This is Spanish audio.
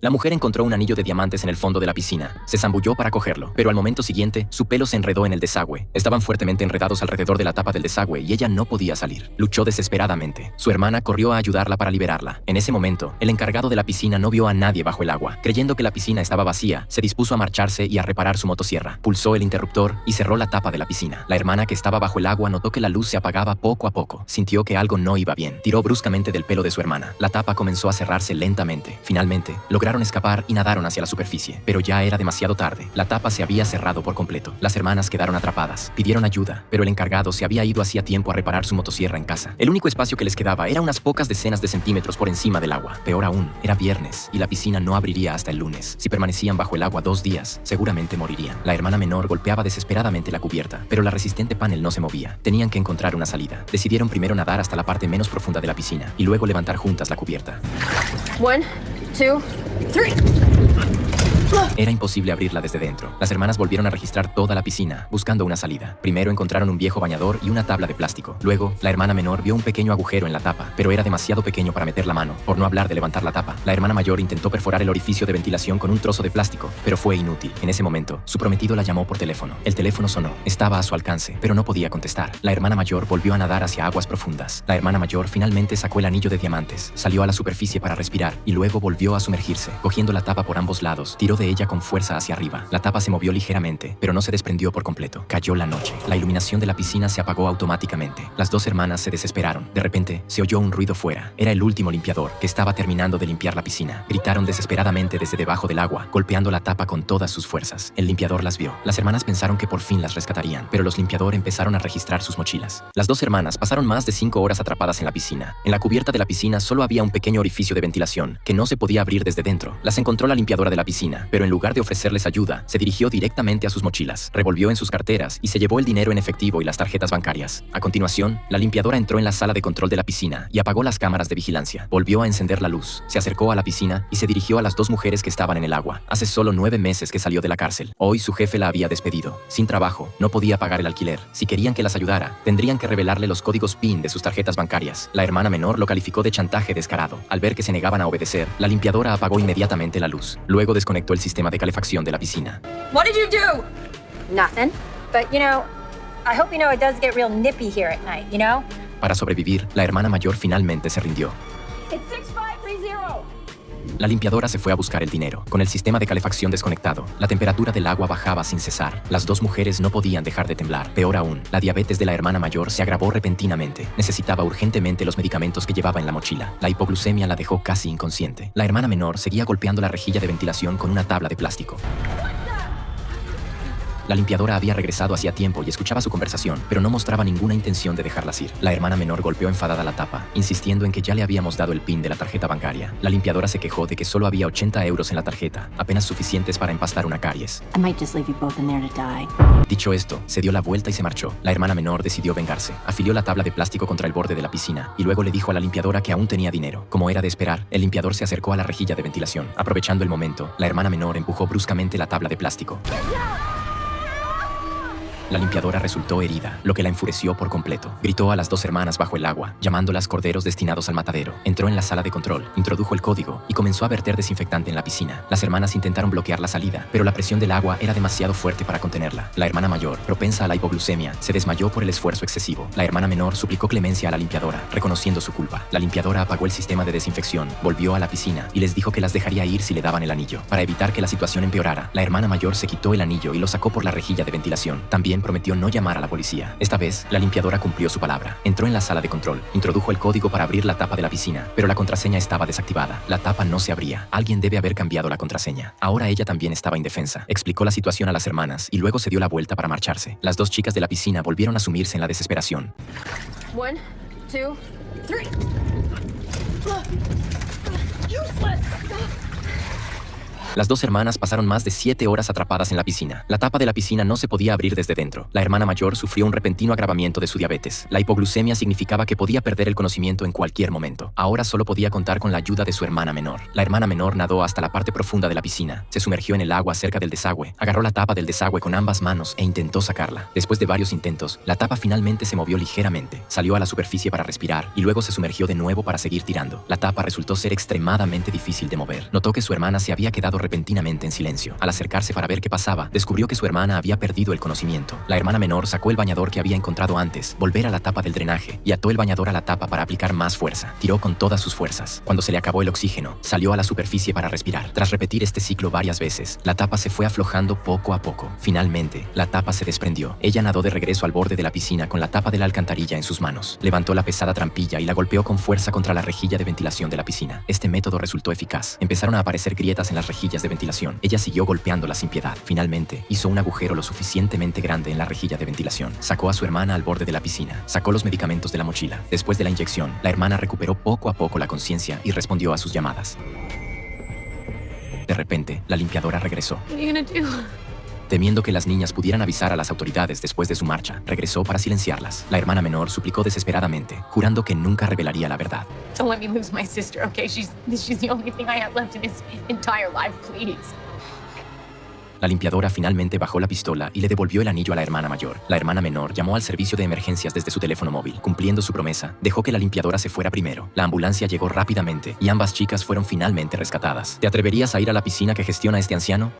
La mujer encontró un anillo de diamantes en el fondo de la piscina. Se zambulló para cogerlo, pero al momento siguiente, su pelo se enredó en el desagüe. Estaban fuertemente enredados alrededor de la tapa del desagüe y ella no podía salir. Luchó desesperadamente. Su hermana corrió a ayudarla para liberarla. En ese momento, el encargado de la piscina no vio a nadie bajo el agua. Creyendo que la piscina estaba vacía, se dispuso a marcharse y a reparar su motosierra. Pulsó el interruptor y cerró la tapa de la piscina. La hermana que estaba bajo el agua notó que la luz se apagaba poco a poco. Sintió que algo no iba bien. Tiró bruscamente del pelo de su hermana. La tapa comenzó a cerrarse lentamente. Finalmente, lograron escapar y nadaron hacia la superficie, pero ya era demasiado tarde. La tapa se había cerrado por completo. Las hermanas quedaron atrapadas. Pidieron ayuda, pero el encargado se había ido hacía tiempo a reparar su motosierra en casa. El único espacio que les quedaba era unas pocas decenas de centímetros por encima del agua. Peor aún, era viernes y la piscina no abriría hasta el lunes. Si permanecían bajo el agua 2 días, seguramente morirían. La hermana menor golpeaba desesperadamente la cubierta, pero la resistente panel no se movía. Tenían que encontrar una salida. Decidieron primero nadar hasta la parte menos profunda de la piscina y luego levantar juntas la cubierta. 1, 2, 3. Era imposible abrirla desde dentro. Las hermanas volvieron a registrar toda la piscina, buscando una salida. Primero encontraron un viejo bañador y una tabla de plástico. Luego, la hermana menor vio un pequeño agujero en la tapa, pero era demasiado pequeño para meter la mano, por no hablar de levantar la tapa. La hermana mayor intentó perforar el orificio de ventilación con un trozo de plástico, pero fue inútil. En ese momento, su prometido la llamó por teléfono. El teléfono sonó. Estaba a su alcance, pero no podía contestar. La hermana mayor volvió a nadar hacia aguas profundas. La hermana mayor finalmente sacó el anillo de diamantes, salió a la superficie para respirar y luego volvió a sumergirse. Cogiendo la tapa por ambos lados, tiró de ella con fuerza hacia arriba. La tapa se movió ligeramente, pero no se desprendió por completo. Cayó la noche. La iluminación de la piscina se apagó automáticamente. Las dos hermanas se desesperaron. De repente, se oyó un ruido fuera. Era el último limpiador, que estaba terminando de limpiar la piscina. Gritaron desesperadamente desde debajo del agua, golpeando la tapa con todas sus fuerzas. El limpiador las vio. Las hermanas pensaron que por fin las rescatarían, pero los limpiadores empezaron a registrar sus mochilas. Las dos hermanas pasaron más de 5 horas atrapadas en la piscina. En la cubierta de la piscina solo había un pequeño orificio de ventilación, que no se podía abrir desde dentro. Las encontró la limpiadora de la piscina, pero en lugar de ofrecerles ayuda, se dirigió directamente a sus mochilas, revolvió en sus carteras y se llevó el dinero en efectivo y las tarjetas bancarias. A continuación, la limpiadora entró en la sala de control de la piscina y apagó las cámaras de vigilancia. Volvió a encender la luz, se acercó a la piscina y se dirigió a las dos mujeres que estaban en el agua. Hace solo 9 meses que salió de la cárcel. Hoy su jefe la había despedido. Sin trabajo, no podía pagar el alquiler. Si querían que las ayudara, tendrían que revelarle los códigos PIN de sus tarjetas bancarias. La hermana menor lo calificó de chantaje descarado. Al ver que se negaban a obedecer, la limpiadora apagó inmediatamente la luz. Luego desconectó el sistema de calefacción de la piscina. What did you do? Nothing. But, I hope you know it does get real nippy here at night, Para sobrevivir, la hermana mayor finalmente se rindió. It's 6530. La limpiadora se fue a buscar el dinero. Con el sistema de calefacción desconectado, la temperatura del agua bajaba sin cesar. Las dos mujeres no podían dejar de temblar. Peor aún, la diabetes de la hermana mayor se agravó repentinamente. Necesitaba urgentemente los medicamentos que llevaba en la mochila. La hipoglucemia la dejó casi inconsciente. La hermana menor seguía golpeando la rejilla de ventilación con una tabla de plástico. La limpiadora había regresado hacía tiempo y escuchaba su conversación, pero no mostraba ninguna intención de dejarlas ir. La hermana menor golpeó enfadada la tapa, insistiendo en que ya le habíamos dado el PIN de la tarjeta bancaria. La limpiadora se quejó de que solo había 80 euros en la tarjeta, apenas suficientes para empastar una caries. I might just leave you both in there to die. Dicho esto, se dio la vuelta y se marchó. La hermana menor decidió vengarse. Afilió la tabla de plástico contra el borde de la piscina y luego le dijo a la limpiadora que aún tenía dinero. Como era de esperar, el limpiador se acercó a la rejilla de ventilación. Aprovechando el momento, la hermana menor empujó bruscamente la tabla de plástico. La limpiadora resultó herida, lo que la enfureció por completo. Gritó a las dos hermanas bajo el agua, llamándolas corderos destinados al matadero. Entró en la sala de control, introdujo el código y comenzó a verter desinfectante en la piscina. Las hermanas intentaron bloquear la salida, pero la presión del agua era demasiado fuerte para contenerla. La hermana mayor, propensa a la hipoglucemia, se desmayó por el esfuerzo excesivo. La hermana menor suplicó clemencia a la limpiadora, reconociendo su culpa. La limpiadora apagó el sistema de desinfección, volvió a la piscina y les dijo que las dejaría ir si le daban el anillo. Para evitar que la situación empeorara, la hermana mayor se quitó el anillo y lo sacó por la rejilla de ventilación. También prometió no llamar a la policía. Esta vez, la limpiadora cumplió su palabra. Entró en la sala de control, introdujo el código para abrir la tapa de la piscina, pero la contraseña estaba desactivada. La tapa no se abría. Alguien debe haber cambiado la contraseña. Ahora ella también estaba indefensa. Explicó la situación a las hermanas y luego se dio la vuelta para marcharse. Las dos chicas de la piscina volvieron a sumirse en la desesperación. 1, 2, 3. Las dos hermanas pasaron más de 7 horas atrapadas en la piscina. La tapa de la piscina no se podía abrir desde dentro. La hermana mayor sufrió un repentino agravamiento de su diabetes. La hipoglucemia significaba que podía perder el conocimiento en cualquier momento. Ahora solo podía contar con la ayuda de su hermana menor. La hermana menor nadó hasta la parte profunda de la piscina. Se sumergió en el agua cerca del desagüe. Agarró la tapa del desagüe con ambas manos e intentó sacarla. Después de varios intentos, la tapa finalmente se movió ligeramente. Salió a la superficie para respirar y luego se sumergió de nuevo para seguir tirando. La tapa resultó ser extremadamente difícil de mover. Notó que su hermana se había quedado repentinamente en silencio. Al acercarse para ver qué pasaba, descubrió que su hermana había perdido el conocimiento. La hermana menor sacó el bañador que había encontrado antes, volver a la tapa del drenaje y ató el bañador a la tapa para aplicar más fuerza. Tiró con todas sus fuerzas. Cuando se le acabó el oxígeno, salió a la superficie para respirar. Tras repetir este ciclo varias veces, la tapa se fue aflojando poco a poco. Finalmente, la tapa se desprendió. Ella nadó de regreso al borde de la piscina con la tapa de la alcantarilla en sus manos. Levantó la pesada trampilla y la golpeó con fuerza contra la rejilla de ventilación de la piscina. Este método resultó eficaz. Empezaron a aparecer grietas en las rejillas de ventilación. Ella siguió golpeándolas sin piedad. Finalmente, hizo un agujero lo suficientemente grande en la rejilla de ventilación. Sacó a su hermana al borde de la piscina. Sacó los medicamentos de la mochila. Después de la inyección, la hermana recuperó poco a poco la conciencia y respondió a sus llamadas. De repente, la limpiadora regresó. What are you gonna do? Temiendo que las niñas pudieran avisar a las autoridades después de su marcha, regresó para silenciarlas. La hermana menor suplicó desesperadamente, jurando que nunca revelaría la verdad. Don't let me lose my sister, okay? She's the only thing I have left in this entire life, please. La limpiadora finalmente bajó la pistola y le devolvió el anillo a la hermana mayor. La hermana menor llamó al servicio de emergencias desde su teléfono móvil. Cumpliendo su promesa, dejó que la limpiadora se fuera primero. La ambulancia llegó rápidamente y ambas chicas fueron finalmente rescatadas. ¿Te atreverías a ir a la piscina que gestiona este anciano?